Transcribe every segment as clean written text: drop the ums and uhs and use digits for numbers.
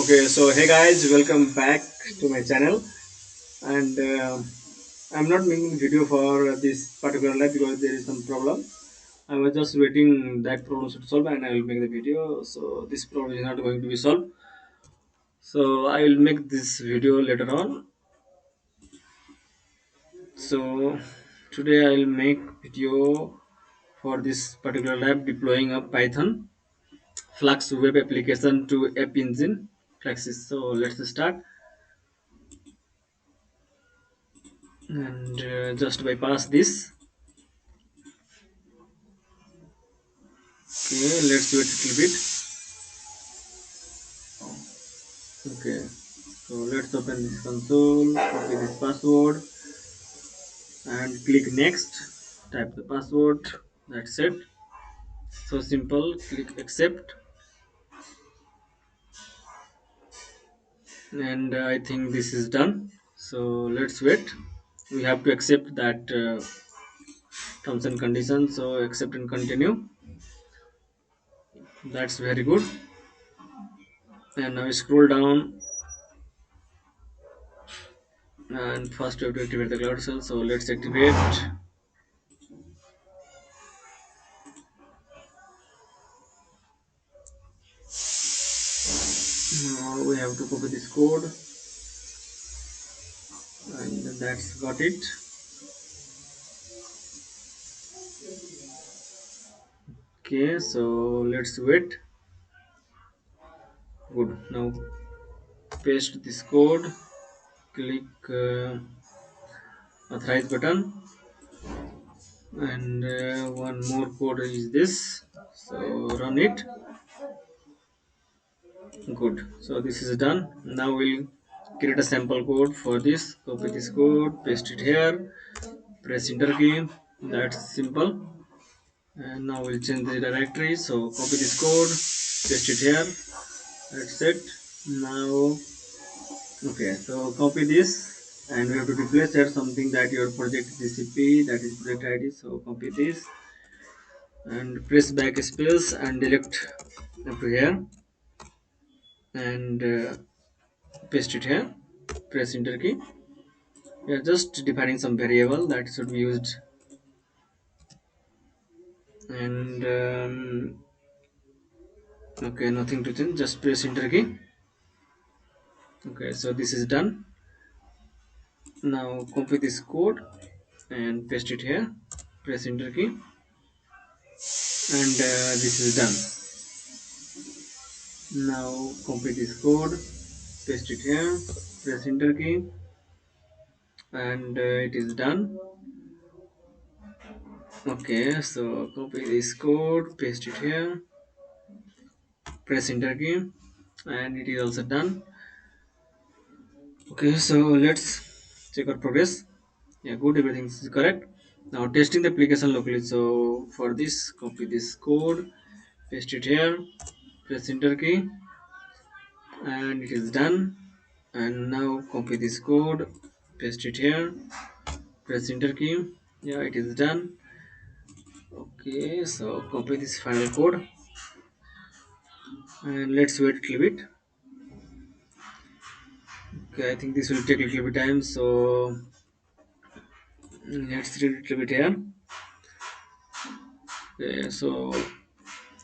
Okay, so hey guys, welcome back to my channel. And I'm not making video for this particular lab because there is some problem. I was just waiting that problem should solve, and I will make the video. So this problem is not going to be solved. So I will make this video later on. So today I will make video for this particular lab deploying a Python Flux web application to App Engine Flaxis. So let's start. And just bypass this. Okay, let's wait a little bit. Okay, so let's open this console, copy this password, and click next. Type the password. That's it. So simple. Click accept, and I think this is done. So let's wait. We have to accept that terms and conditions. So accept and continue. That's very good. And now scroll down, and first we have to activate the cloud shell. So let's activate. Now we have to copy this code, and that's got it. Okay, so let's wait. Good. Now paste this code. Click authorize button, and one more code is this. So run it. Good. So this is done. Now we'll create a sample code for this. Copy this code, paste it here, press enter key. That's simple. And now we'll change the directory. So copy this code, paste it here. That's it. Now okay, so copy this, and we have to replace here something that your project GCP, that is project ID. So copy this and press backspace and delete up to here, and paste it here. Press enter key. We are just defining some variable that should be used, and okay, nothing to change. Just press enter key. Okay, so this is done. Now copy this code and paste it here. Press enter key, and this is done. Now copy this code, paste it here, press enter key, and it is done. Okay, so copy this code, paste it here, press enter key, and it is also done. Okay, so let's check our progress. Yeah, good, everything is correct. Now testing the application locally. So for this, copy this code, paste it here, press enter key, and it is done. And now copy this code, paste it here, press enter key. Yeah, it is done. Okay, so copy this final code, and let's wait a little bit. Okay, I think this will take a little bit time, so let's read it a little bit here. Okay, so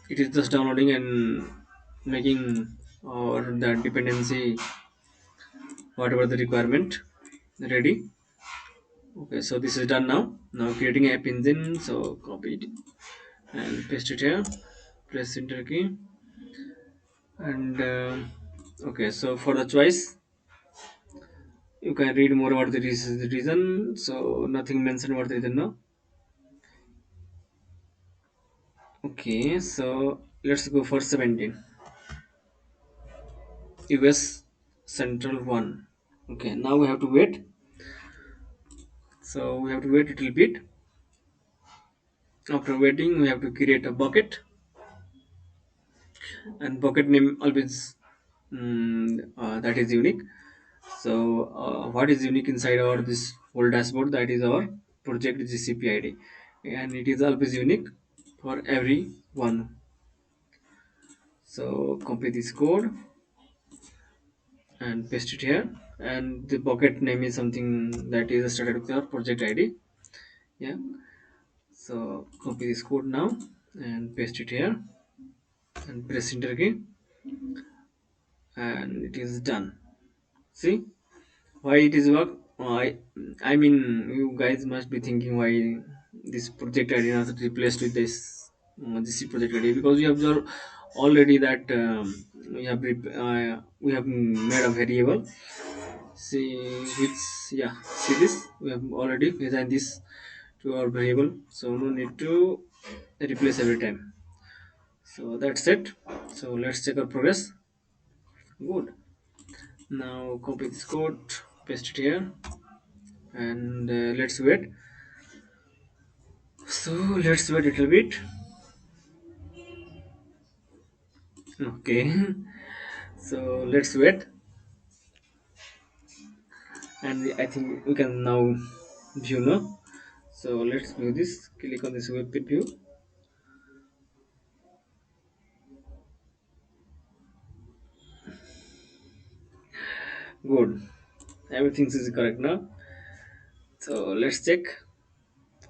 it is just downloading and making or the dependency whatever the requirement ready. Okay, so this is done now. Now creating app engine, so copy it and paste it here, press enter key, and okay, so for the choice you can read more about the reason. So nothing mentioned about the reason now. Okay, so let's go for 17 US Central 1. Okay, now we have to wait. So we have to wait a little bit. After waiting, we have to create a bucket, and bucket name always that is unique. So what is unique inside our this whole dashboard, that is our project GCP ID, and it is always unique for every one. So copy this code, and paste it here. And the bucket name is something that is started with your project ID. Yeah, so copy this code now and paste it here and press enter key, and it is done. See why it is work. I mean, you guys must be thinking why this project ID is replaced with this project ID, because we have already that we have made a variable. See which, yeah, see this, we have already assigned this to our variable, so no need to replace every time. So that's it. So let's check our progress. Good. Now copy this code, paste it here, and let's wait. So let's wait a little bit. Okay. So let's wait, and I think we can now view now. So let's view this. Click on this web page view. Good. Everything is correct now. So let's check.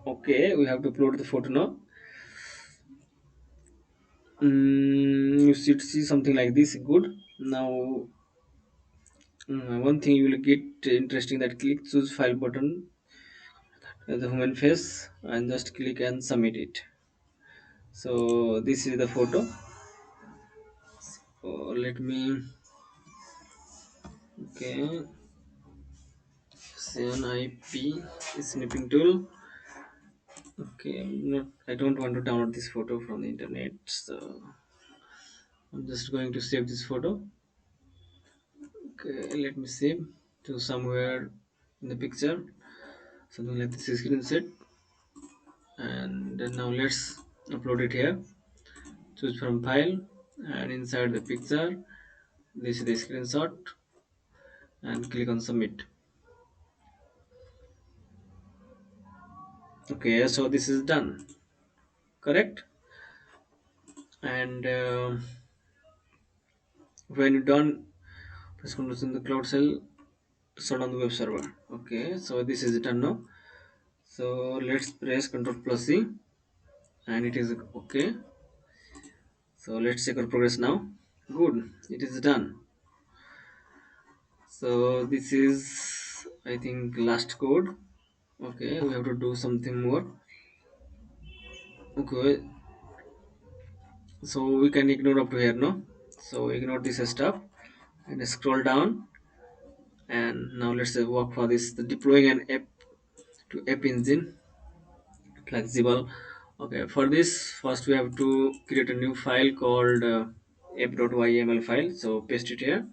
Okay, we have to upload the photo now. You should see something like this. Good. Now, one thing you will get interesting, that click choose file button as the human face and just click and submit it. So this is the photo. Let me, okay, CNIP snipping tool. Okay, I don't want to download this photo from the internet, so I'm just going to save this photo. Okay, let me save to somewhere in the picture, something like this is screenshot. And then now let's upload it here. Choose from file, and inside the picture, this is the screenshot, and click on submit. Okay, so this is done, correct? And when you're done, press Ctrl in the cloud cell, shut down the web server. Okay, so this is done now. So let's press Ctrl plus C, and it is okay. So let's check our progress now. Good, it is done. So this is, I think, last code. Okay, we have to do something more. Okay, so we can ignore up to here, no? So ignore this stuff and scroll down. And now let's work for this, the deploying an app to app engine flexible. Okay, for this first we have to create a new file called app.yml file. So paste it here.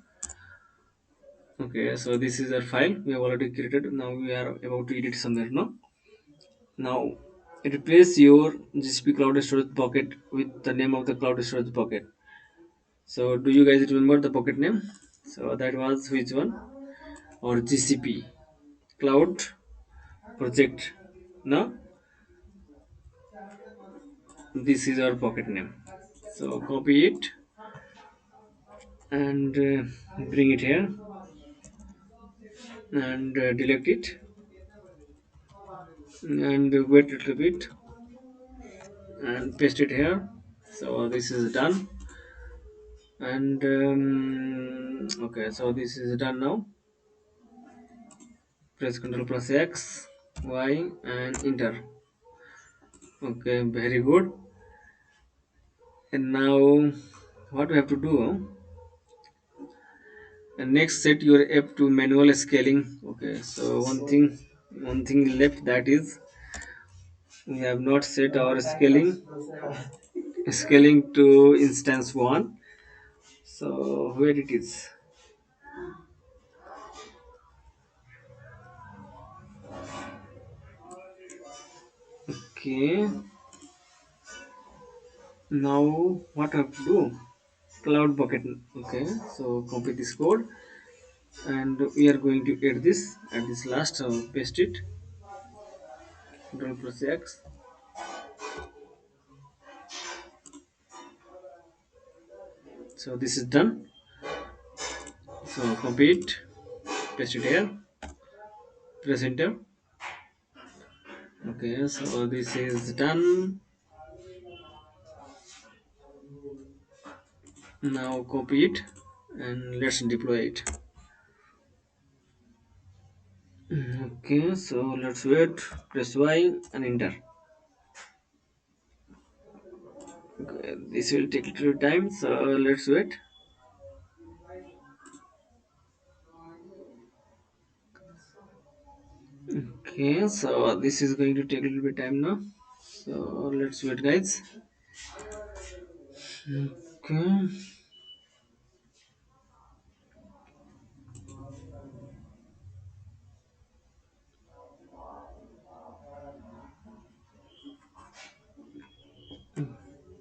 Okay, so this is our file we have already created. Now we are about to edit somewhere. No, now replace your GCP cloud storage bucket with the name of the cloud storage bucket. So do you guys remember the bucket name? So that was which one? Or GCP cloud project. Now this is our bucket name. So copy it and bring it here and delete it and wait a little bit and paste it here. So this is done. And okay, so this is done now. Press Ctrl plus X, Y, and enter. Okay, very good. And now what we have to do, and next set your app to manual scaling. Okay, so one thing left, that is we have not set our scaling to instance 1. So where it is? Okay, now what I have to do, cloud bucket. Okay, so copy this code and we are going to add this last, paste it, Ctrl plus X. So this is done. So copy it, paste it here, press enter. Okay, so this is done. Now copy it and let's deploy it. Okay, so let's wait, press Y and enter. Okay, this will take a little time, so let's wait. Okay, so this is going to take a little bit time now, so let's wait guys. Okay,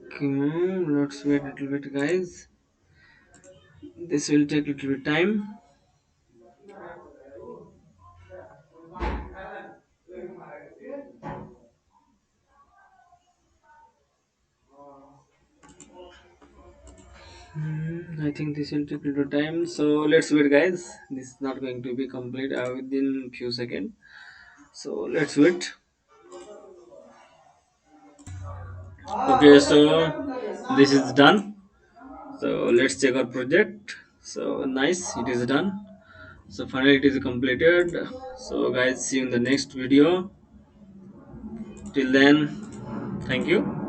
okay, let's wait a little bit guys, this will take a little bit time. I think this will take a little time, so let's wait guys, this is not going to be complete within few seconds, so let's wait. Okay, so this is done, so let's check our project. So nice, it is done. So finally it is completed. So guys, see you in the next video. Till then, thank you.